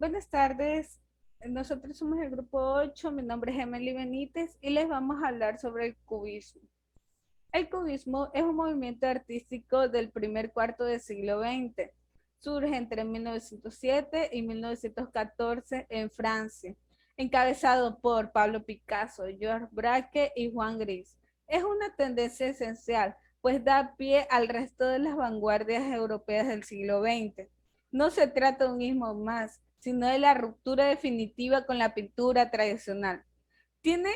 Buenas tardes, nosotros somos el grupo 8. Mi nombre es Emily Benítez y les vamos a hablar sobre el cubismo. El cubismo es un movimiento artístico del primer cuarto del siglo XX. Surge entre 1907 y 1914 en Francia, encabezado por Pablo Picasso, Georges Braque y Juan Gris. Es una tendencia esencial, pues da pie al resto de las vanguardias europeas del siglo XX. No se trata de un ismo más, sino de la ruptura definitiva con la pintura tradicional. Tiene,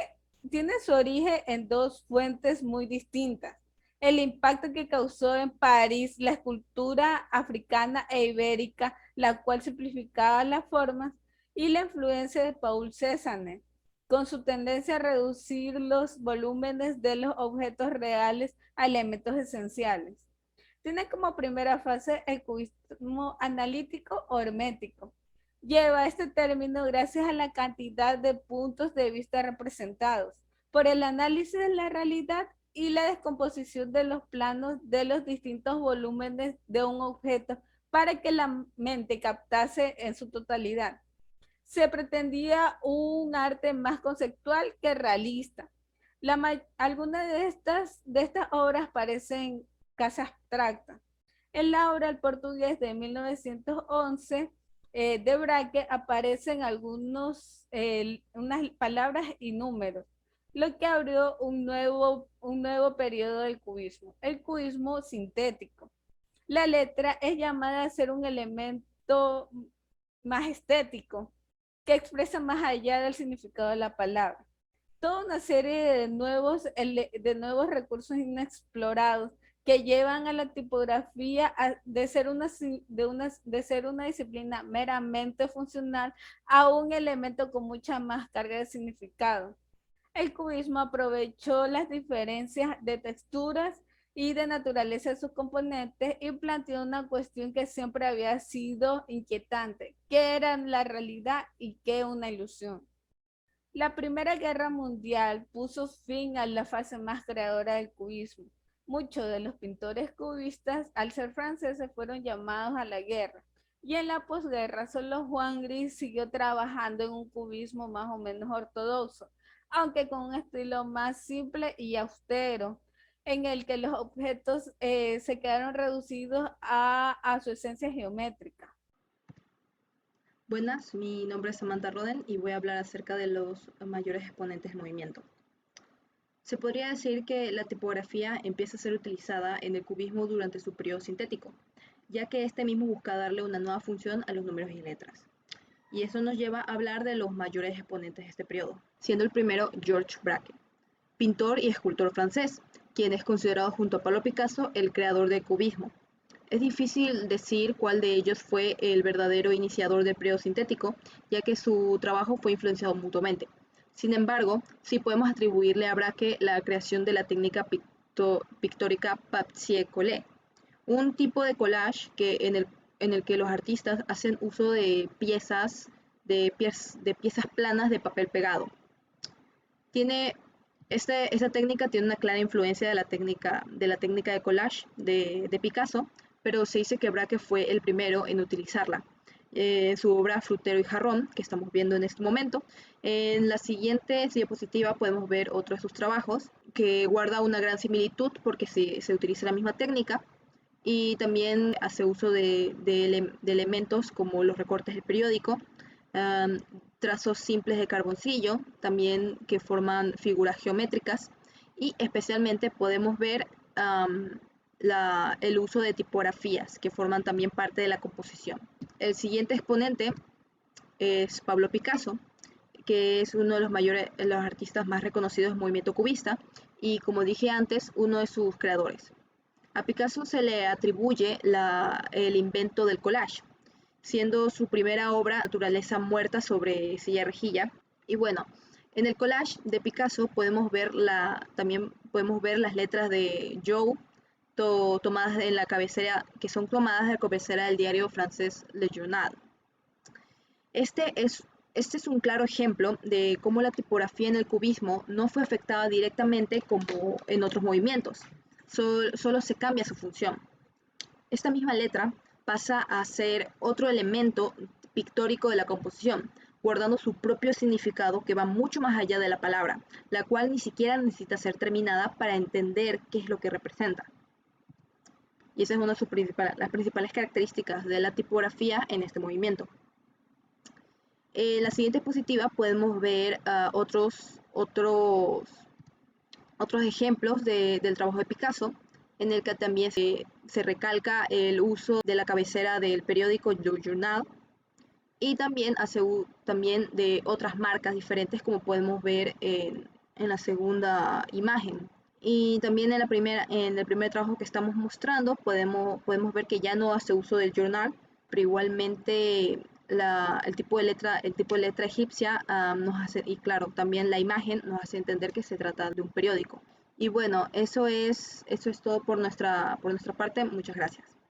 tiene su origen en dos fuentes muy distintas. El impacto que causó en París la escultura africana e ibérica, la cual simplificaba las formas, y la influencia de Paul Cézanne, con su tendencia a reducir los volúmenes de los objetos reales a elementos esenciales. Tiene como primera fase el cubismo analítico o hermético. Lleva este término gracias a la cantidad de puntos de vista representados, por el análisis de la realidad y la descomposición de los planos de los distintos volúmenes de un objeto para que la mente captase en su totalidad. Se pretendía un arte más conceptual que realista. Algunas de estas obras parecen casi abstractas. En la obra El portugués de 1911 de Braque aparecen unas palabras y números, lo que abrió un nuevo periodo del cubismo, el cubismo sintético. La letra es llamada a ser un elemento más estético, que expresa más allá del significado de la palabra. Toda una serie de nuevos recursos inexplorados que llevan a la tipografía de ser una disciplina meramente funcional a un elemento con mucha más carga de significado. El cubismo aprovechó las diferencias de texturas y de naturaleza de sus componentes y planteó una cuestión que siempre había sido inquietante: ¿qué era la realidad y qué una ilusión? La Primera Guerra Mundial puso fin a la fase más creadora del cubismo. Muchos de los pintores cubistas, al ser franceses, fueron llamados a la guerra. Y en la posguerra, solo Juan Gris siguió trabajando en un cubismo más o menos ortodoxo, aunque con un estilo más simple y austero, en el que los objetos se quedaron reducidos a su esencia geométrica. Buenas, mi nombre es Samantha Roden y voy a hablar acerca de los mayores exponentes del movimiento. Se podría decir que la tipografía empieza a ser utilizada en el cubismo durante su periodo sintético, ya que este mismo busca darle una nueva función a los números y letras. Y eso nos lleva a hablar de los mayores exponentes de este periodo, siendo el primero Georges Braque, pintor y escultor francés, quien es considerado junto a Pablo Picasso el creador del cubismo. Es difícil decir cuál de ellos fue el verdadero iniciador del periodo sintético, ya que su trabajo fue influenciado mutuamente. Sin embargo, sí podemos atribuirle a Braque la creación de la técnica pictórica papier-collé, un tipo de collage en el que los artistas hacen uso de piezas planas de papel pegado. Tiene esta técnica tiene una clara influencia de la técnica de collage de Picasso, pero se dice que Braque fue el primero en utilizarla. En su obra Frutero y Jarrón, que estamos viendo en este momento. En la siguiente diapositiva podemos ver otro de sus trabajos, que guarda una gran similitud porque se utiliza la misma técnica y también hace uso de elementos como los recortes del periódico, um, trazos simples de carboncillo, también que forman figuras geométricas y especialmente podemos ver el uso de tipografías que forman también parte de la composición. El siguiente exponente es Pablo Picasso, que es uno de los artistas más reconocidos del movimiento cubista y, como dije antes, uno de sus creadores. A Picasso se le atribuye el invento del collage, siendo su primera obra Naturaleza muerta sobre silla rejilla. Y bueno, en el collage de Picasso también podemos ver las letras de Joe tomadas en la cabecera, que son tomadas de la cabecera del diario francés Le Journal. Este es un claro ejemplo de cómo la tipografía en el cubismo no fue afectada directamente como en otros movimientos, solo se cambia su función. Esta misma letra pasa a ser otro elemento pictórico de la composición, guardando su propio significado que va mucho más allá de la palabra, la cual ni siquiera necesita ser terminada para entender qué es lo que representa. Y esa es una de las principales características de la tipografía en este movimiento. En la siguiente diapositiva podemos ver otros ejemplos del trabajo de Picasso, en el que también se recalca el uso de la cabecera del periódico Le Journal, y también también de otras marcas diferentes, como podemos ver en la segunda imagen. Y también en el primer trabajo que estamos mostrando podemos ver que ya no hace uso del journal, pero igualmente el tipo de letra egipcia nos hace, y claro, también la imagen nos hace entender que se trata de un periódico. Y bueno, eso es todo por nuestra parte. Muchas gracias.